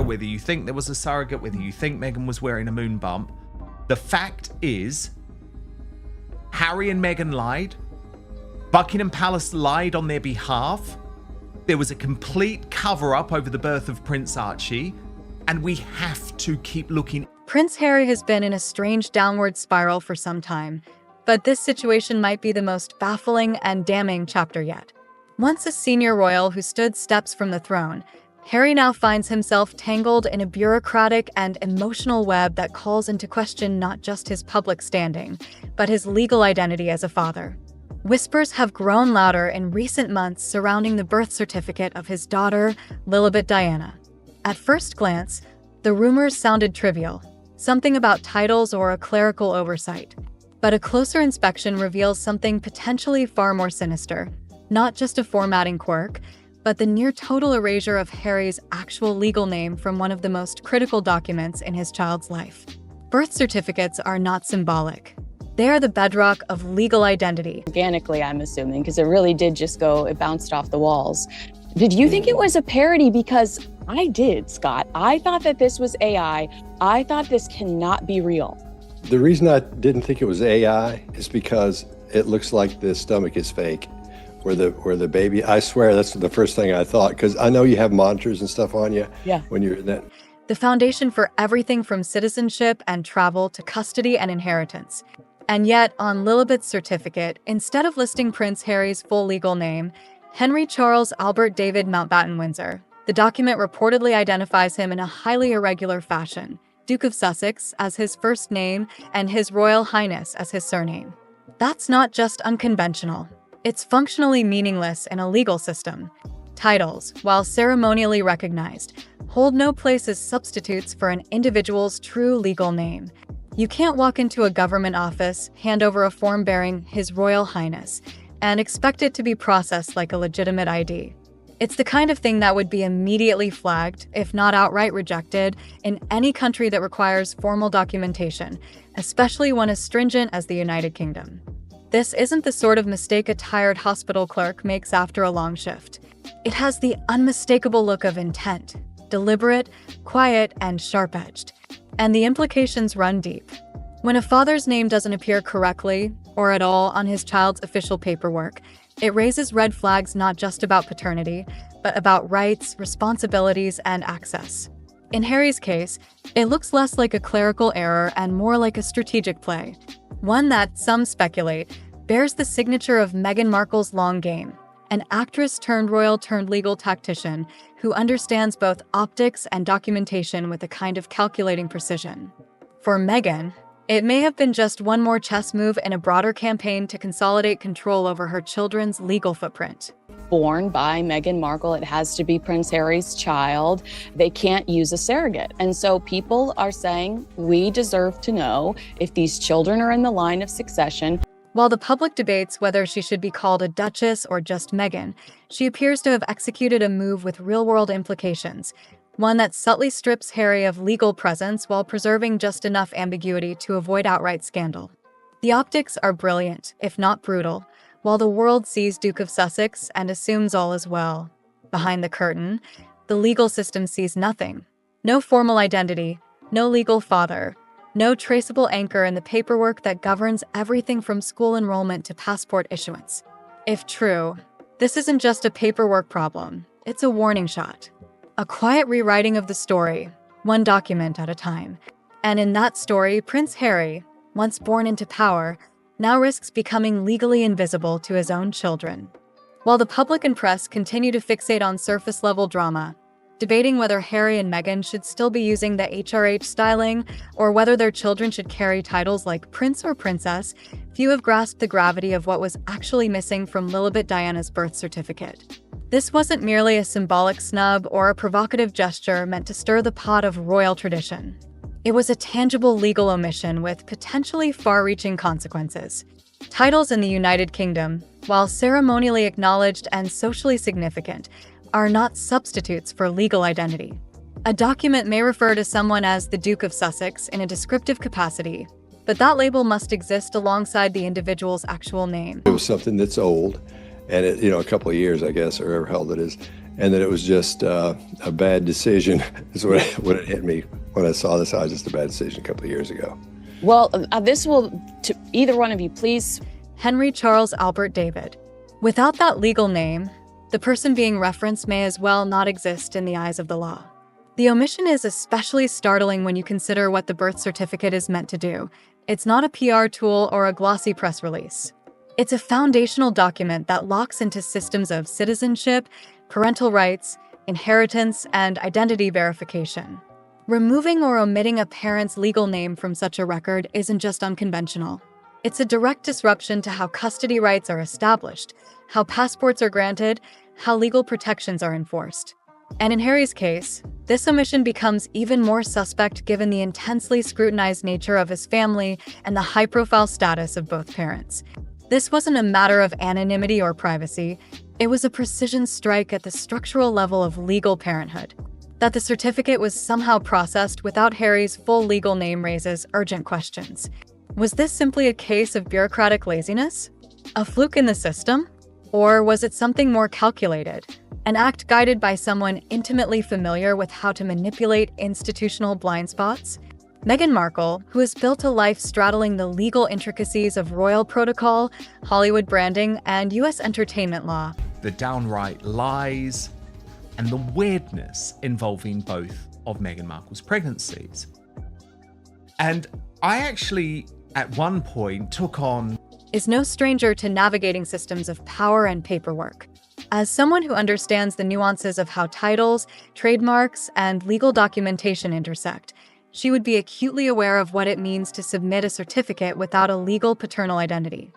whether you think there was a surrogate, whether you think Meghan was wearing a moon bump, the fact is Harry and Meghan lied. Buckingham Palace lied on their behalf. There was a complete cover-up over the birth of Prince Archie, and we have to keep looking. Prince Harry has been in a strange downward spiral for some time, but this situation might be the most baffling and damning chapter yet. Once a senior royal who stood steps from the throne, Harry now finds himself tangled in a bureaucratic and emotional web that calls into question not just his public standing, but his legal identity as a father. Whispers have grown louder in recent months surrounding the birth certificate of his daughter, Lilibet Diana. At first glance, the rumors sounded trivial, something about titles or a clerical oversight. But a closer inspection reveals something potentially far more sinister. Not just a formatting quirk, but the near-total erasure of Harry's actual legal name from one of the most critical documents in his child's life. Birth certificates are not symbolic. They are the bedrock of legal identity. Organically, I'm assuming, because it really did just go, it bounced off the walls. Did you think it was a parody? Because I did, Scott. I thought that this was AI. I thought this cannot be real. The reason I didn't think it was AI is because it looks like the stomach is fake. Where the baby, I swear that's the first thing I thought, because I know you have monitors and stuff on you when you're in that. The foundation for everything from citizenship and travel to custody and inheritance. And yet, on Lilibet's certificate, instead of listing Prince Harry's full legal name, Henry Charles Albert David Mountbatten Windsor, the document reportedly identifies him in a highly irregular fashion, Duke of Sussex as his first name and His Royal Highness as his surname. That's not just unconventional. It's functionally meaningless in a legal system. Titles, while ceremonially recognized, hold no place as substitutes for an individual's true legal name. You can't walk into a government office, hand over a form bearing His Royal Highness, and expect it to be processed like a legitimate ID. It's the kind of thing that would be immediately flagged, if not outright rejected, in any country that requires formal documentation, especially one as stringent as the United Kingdom. This isn't the sort of mistake a tired hospital clerk makes after a long shift. It has the unmistakable look of intent, deliberate, quiet, and sharp-edged. And the implications run deep. When a father's name doesn't appear correctly, or at all, on his child's official paperwork, it raises red flags not just about paternity, but about rights, responsibilities, and access. In Harry's case, it looks less like a clerical error and more like a strategic play. One that, some speculate, bears the signature of Meghan Markle's long game, an actress turned royal turned legal tactician who understands both optics and documentation with a kind of calculating precision. For Meghan, it may have been just one more chess move in a broader campaign to consolidate control over her children's legal footprint. Born by Meghan Markle, it has to be Prince Harry's child. They can't use a surrogate. And so people are saying, we deserve to know if these children are in the line of succession. While the public debates whether she should be called a duchess or just Meghan, she appears to have executed a move with real-world implications, one that subtly strips Harry of legal presence while preserving just enough ambiguity to avoid outright scandal. The optics are brilliant, if not brutal, while the world sees Duke of Sussex and assumes all is well. Behind the curtain, the legal system sees nothing. No formal identity, no legal father, no traceable anchor in the paperwork that governs everything from school enrollment to passport issuance. If true, this isn't just a paperwork problem, it's a warning shot. A quiet rewriting of the story, one document at a time. And in that story, Prince Harry, once born into power, now risks becoming legally invisible to his own children. While the public and press continue to fixate on surface-level drama, debating whether Harry and Meghan should still be using the HRH styling or whether their children should carry titles like Prince or Princess, few have grasped the gravity of what was actually missing from Lilibet Diana's birth certificate. This wasn't merely a symbolic snub or a provocative gesture meant to stir the pot of royal tradition. It was a tangible legal omission with potentially far-reaching consequences. Titles in the United Kingdom, while ceremonially acknowledged and socially significant, are not substitutes for legal identity. A document may refer to someone as the Duke of Sussex in a descriptive capacity, but that label must exist alongside the individual's actual name. It was something that's old, and a couple of years, I guess, or however old it is. and that it was just a bad decision is what it hit me when I saw this. I was just a bad decision a couple of years ago. Well, this will, to either one of you, please. Henry Charles Albert David. Without that legal name, the person being referenced may as well not exist in the eyes of the law. The omission is especially startling when you consider what the birth certificate is meant to do. It's not a PR tool or a glossy press release. It's a foundational document that locks into systems of citizenship, parental rights, inheritance, and identity verification. Removing or omitting a parent's legal name from such a record isn't just unconventional. It's a direct disruption to how custody rights are established, how passports are granted, how legal protections are enforced. And in Harry's case, this omission becomes even more suspect given the intensely scrutinized nature of his family and the high-profile status of both parents. This wasn't a matter of anonymity or privacy. It was a precision strike at the structural level of legal parenthood. That the certificate was somehow processed without Harry's full legal name raises urgent questions. Was this simply a case of bureaucratic laziness? A fluke in the system? Or was it something more calculated? An act guided by someone intimately familiar with how to manipulate institutional blind spots? Meghan Markle, who has built a life straddling the legal intricacies of royal protocol, Hollywood branding, and U.S. entertainment law. The downright lies and the weirdness involving both of Meghan Markle's pregnancies. And I actually, at one point, took on... is no stranger to navigating systems of power and paperwork. As someone who understands the nuances of how titles, trademarks, and legal documentation intersect, she would be acutely aware of what it means to submit a certificate without a legal paternal identity.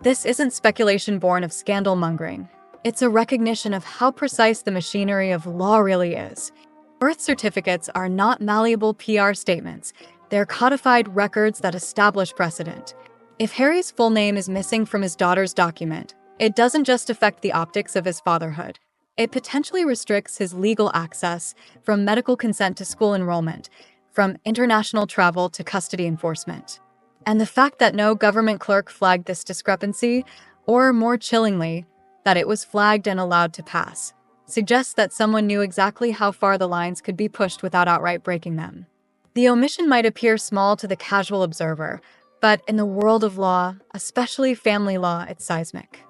This isn't speculation born of scandal-mongering. It's a recognition of how precise the machinery of law really is. Birth certificates are not malleable PR statements. They're codified records that establish precedent. If Harry's full name is missing from his daughter's document, it doesn't just affect the optics of his fatherhood. It potentially restricts his legal access, from medical consent to school enrollment, from international travel to custody enforcement. And the fact that no government clerk flagged this discrepancy, or more chillingly, that it was flagged and allowed to pass, suggests that someone knew exactly how far the lines could be pushed without outright breaking them. The omission might appear small to the casual observer, but in the world of law, especially family law, it's seismic.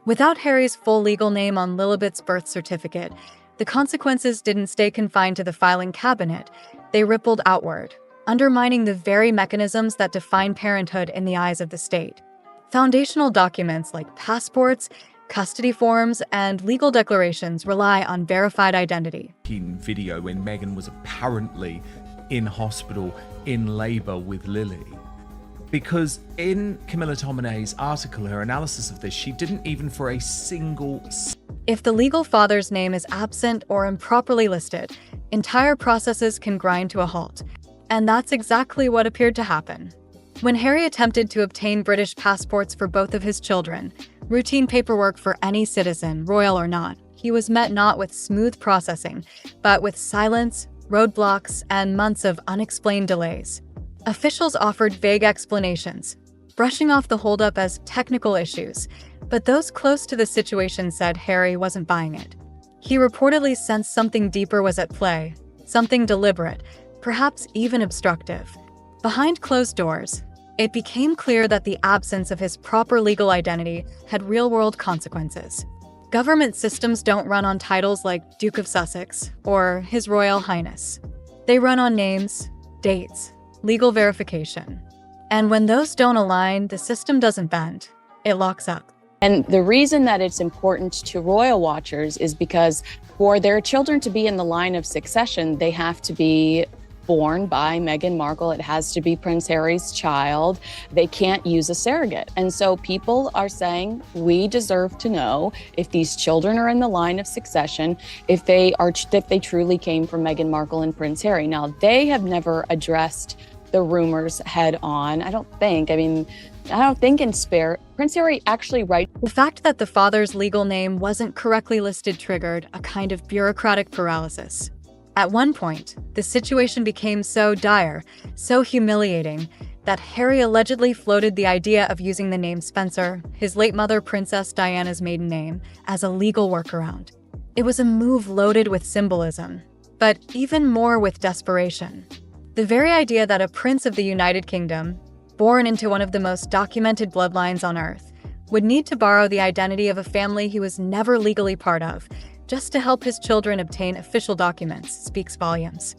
Without Harry's full legal name on Lilibet's birth certificate, the consequences didn't stay confined to the filing cabinet. They rippled outward, undermining the very mechanisms that define parenthood in the eyes of the state. Foundational documents like passports, custody forms, and legal declarations rely on verified identity. Video when Meghan was apparently in hospital in labor with Lily. Because in Camilla Tominay's article, her analysis of this, she didn't even for a single... If the legal father's name is absent or improperly listed, entire processes can grind to a halt. And that's exactly what appeared to happen. When Harry attempted to obtain British passports for both of his children, routine paperwork for any citizen, royal or not, he was met not with smooth processing, but with silence, roadblocks, and months of unexplained delays. Officials offered vague explanations, brushing off the holdup as technical issues, but those close to the situation said Harry wasn't buying it. He reportedly sensed something deeper was at play, something deliberate, perhaps even obstructive. Behind closed doors, it became clear that the absence of his proper legal identity had real-world consequences. Government systems don't run on titles like Duke of Sussex or His Royal Highness. They run on names, dates, legal verification. And when those don't align, the system doesn't bend. It locks up. And the reason that it's important to royal watchers is because for their children to be in the line of succession, they have to be born by Meghan Markle. It has to be Prince Harry's child. They can't use a surrogate. And so people are saying, we deserve to know if these children are in the line of succession, if they truly came from Meghan Markle and Prince Harry. Now, they have never addressed the rumors head on. I don't think in spare. Prince Harry actually writes. The fact that the father's legal name wasn't correctly listed triggered a kind of bureaucratic paralysis. At one point, the situation became so dire, so humiliating, that Harry allegedly floated the idea of using the name Spencer, his late mother Princess Diana's maiden name, as a legal workaround. It was a move loaded with symbolism, but even more with desperation. The very idea that a prince of the United Kingdom, born into one of the most documented bloodlines on Earth, would need to borrow the identity of a family he was never legally part of, just to help his children obtain official documents, speaks volumes.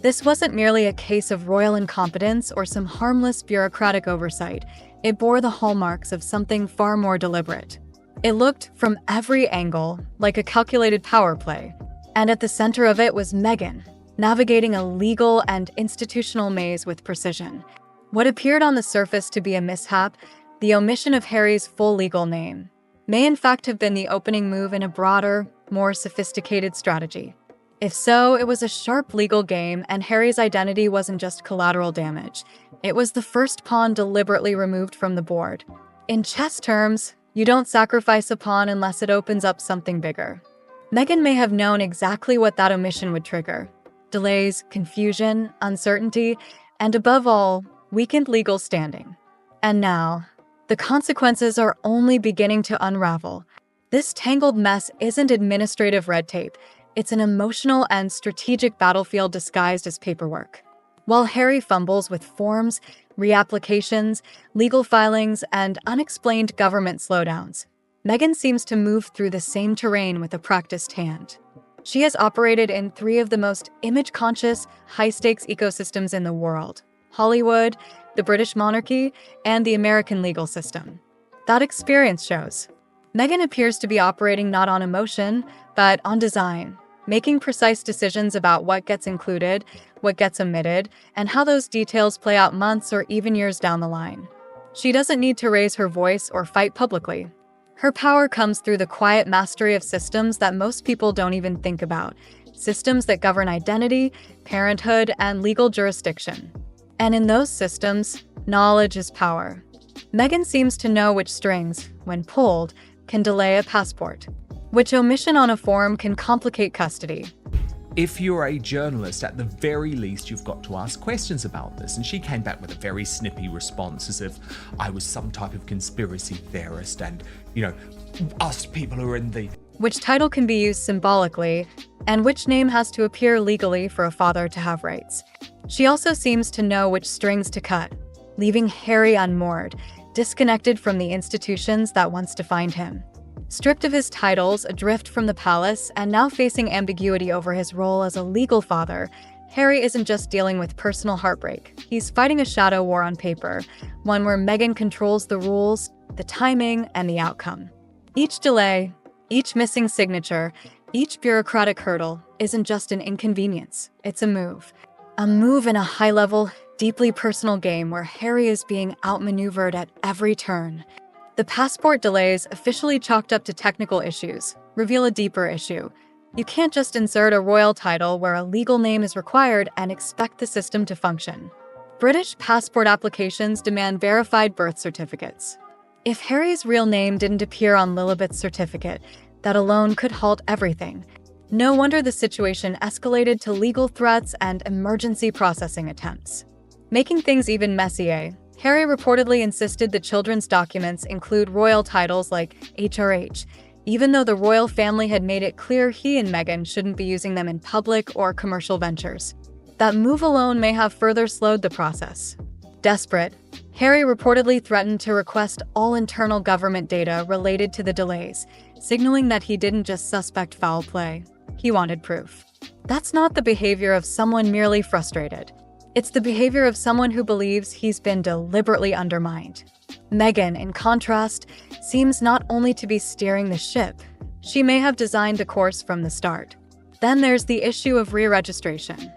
This wasn't merely a case of royal incompetence or some harmless bureaucratic oversight. It bore the hallmarks of something far more deliberate. It looked, from every angle, like a calculated power play. And at the center of it was Meghan, navigating a legal and institutional maze with precision. What appeared on the surface to be a mishap, the omission of Harry's full legal name, may in fact have been the opening move in a broader, more sophisticated strategy. If so, it was a sharp legal game, and Harry's identity wasn't just collateral damage. It was the first pawn deliberately removed from the board. In chess terms, you don't sacrifice a pawn unless it opens up something bigger. Meghan may have known exactly what that omission would trigger: delays, confusion, uncertainty, and above all, weakened legal standing. And now, the consequences are only beginning to unravel. This tangled mess isn't administrative red tape. It's an emotional and strategic battlefield disguised as paperwork. While Harry fumbles with forms, reapplications, legal filings, and unexplained government slowdowns, Meghan seems to move through the same terrain with a practiced hand. She has operated in 3 of the most image-conscious, high-stakes ecosystems in the world: Hollywood, the British monarchy, and the American legal system. That experience shows. Meghan appears to be operating not on emotion, but on design, making precise decisions about what gets included, what gets omitted, and how those details play out months or even years down the line. She doesn't need to raise her voice or fight publicly. Her power comes through the quiet mastery of systems that most people don't even think about, systems that govern identity, parenthood, and legal jurisdiction. And in those systems, knowledge is power. Meghan seems to know which strings, when pulled, can delay a passport, which omission on a form can complicate custody. If you're a journalist, at the very least, you've got to ask questions about this. And she came back with a very snippy response, as if I was some type of conspiracy theorist and, us people who are in the... Which title can be used symbolically, and which name has to appear legally for a father to have rights. She also seems to know which strings to cut, leaving Harry unmoored, disconnected from the institutions that once defined him. Stripped of his titles, adrift from the palace, and now facing ambiguity over his role as a legal father, Harry isn't just dealing with personal heartbreak. He's fighting a shadow war on paper, one where Meghan controls the rules, the timing, and the outcome. Each delay, each missing signature, each bureaucratic hurdle isn't just an inconvenience, it's a move. A move in a high-level, deeply personal game where Harry is being outmaneuvered at every turn. The passport delays, officially chalked up to technical issues, reveal a deeper issue. You can't just insert a royal title where a legal name is required and expect the system to function. British passport applications demand verified birth certificates. If Harry's real name didn't appear on Lilibet's certificate, that alone could halt everything. No wonder the situation escalated to legal threats and emergency processing attempts. Making things even messier, Harry reportedly insisted the children's documents include royal titles like HRH, even though the royal family had made it clear he and Meghan shouldn't be using them in public or commercial ventures. That move alone may have further slowed the process. Desperate, Harry reportedly threatened to request all internal government data related to the delays, signaling that he didn't just suspect foul play. He wanted proof. That's not the behavior of someone merely frustrated. It's the behavior of someone who believes he's been deliberately undermined. Meghan, in contrast, seems not only to be steering the ship, she may have designed the course from the start. Then there's the issue of re-registration.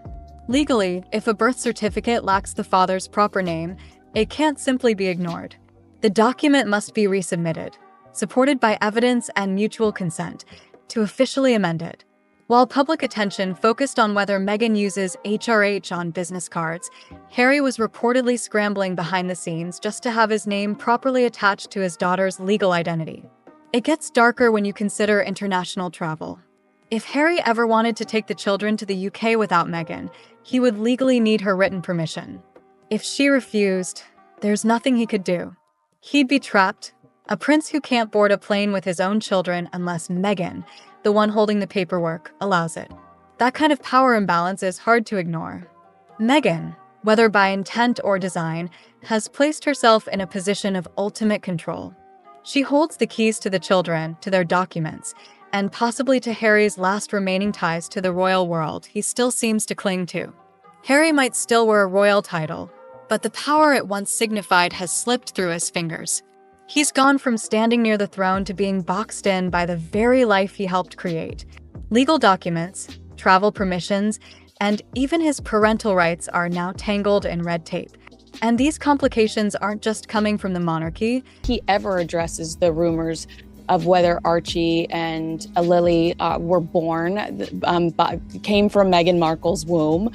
Legally, if a birth certificate lacks the father's proper name, it can't simply be ignored. The document must be resubmitted, supported by evidence and mutual consent, to officially amend it. While public attention focused on whether Meghan uses HRH on business cards, Harry was reportedly scrambling behind the scenes just to have his name properly attached to his daughter's legal identity. It gets darker when you consider international travel. If Harry ever wanted to take the children to the UK without Meghan, he would legally need her written permission. If she refused, there's nothing he could do. He'd be trapped, a prince who can't board a plane with his own children unless Meghan, the one holding the paperwork, allows it. That kind of power imbalance is hard to ignore. Meghan, whether by intent or design, has placed herself in a position of ultimate control. She holds the keys to the children, to their documents, and possibly to Harry's last remaining ties to the royal world he still seems to cling to. Harry might still wear a royal title, but the power it once signified has slipped through his fingers. He's gone from standing near the throne to being boxed in by the very life he helped create. Legal documents, travel permissions, and even his parental rights are now tangled in red tape. And these complications aren't just coming from the monarchy. He ever addresses the rumors of whether Archie and Lily were born, came from Meghan Markle's womb.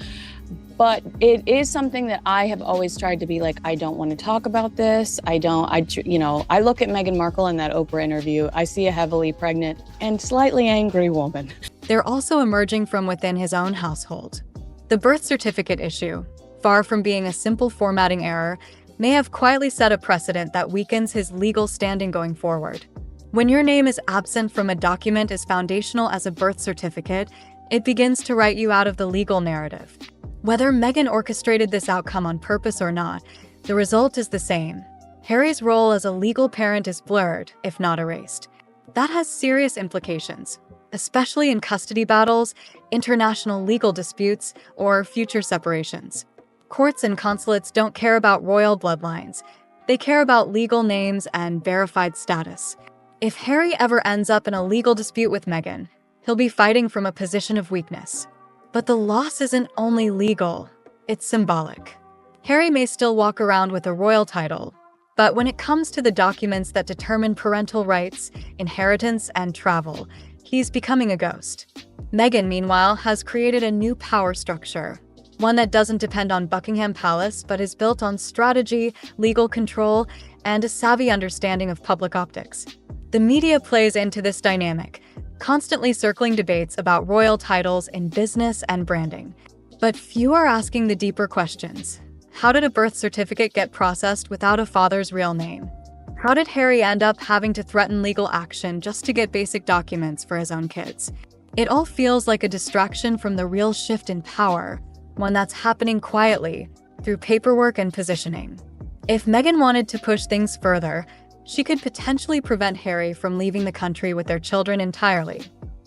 But it is something that I have always tried to be like, I don't want to talk about this. I look at Meghan Markle in that Oprah interview. I see a heavily pregnant and slightly angry woman. They're also emerging from within his own household. The birth certificate issue, far from being a simple formatting error, may have quietly set a precedent that weakens his legal standing going forward. When your name is absent from a document as foundational as a birth certificate, it begins to write you out of the legal narrative. Whether Meghan orchestrated this outcome on purpose or not, the result is the same. Harry's role as a legal parent is blurred, if not erased. That has serious implications, especially in custody battles, international legal disputes, or future separations. Courts and consulates don't care about royal bloodlines. They care about legal names and verified status. If Harry ever ends up in a legal dispute with Meghan, he'll be fighting from a position of weakness. But the loss isn't only legal, it's symbolic. Harry may still walk around with a royal title, but when it comes to the documents that determine parental rights, inheritance, and travel, he's becoming a ghost. Meghan, meanwhile, has created a new power structure, one that doesn't depend on Buckingham Palace, but is built on strategy, legal control, and a savvy understanding of public optics. The media plays into this dynamic, constantly circling debates about royal titles in business and branding. But few are asking the deeper questions. How did a birth certificate get processed without a father's real name? How did Harry end up having to threaten legal action just to get basic documents for his own kids? It all feels like a distraction from the real shift in power, one that's happening quietly, through paperwork and positioning. If Meghan wanted to push things further, she could potentially prevent Harry from leaving the country with their children entirely.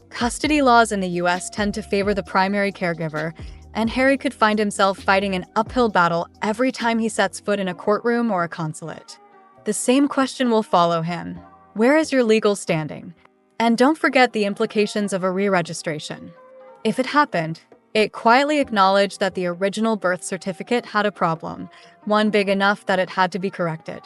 Custody laws in the US tend to favor the primary caregiver, and Harry could find himself fighting an uphill battle every time he sets foot in a courtroom or a consulate. The same question will follow him. Where is your legal standing? And don't forget the implications of a re-registration. If it happened, it quietly acknowledged that the original birth certificate had a problem, one big enough that it had to be corrected.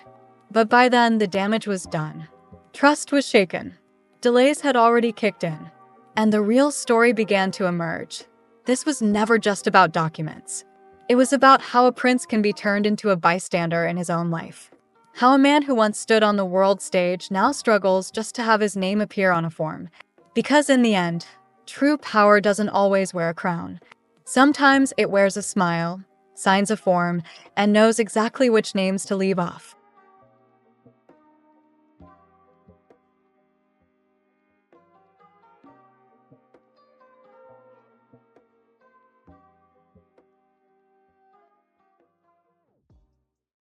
But by then, the damage was done. Trust was shaken. Delays had already kicked in. And the real story began to emerge. This was never just about documents. It was about how a prince can be turned into a bystander in his own life. How a man who once stood on the world stage now struggles just to have his name appear on a form. Because in the end, true power doesn't always wear a crown. Sometimes it wears a smile, signs a form, and knows exactly which names to leave off.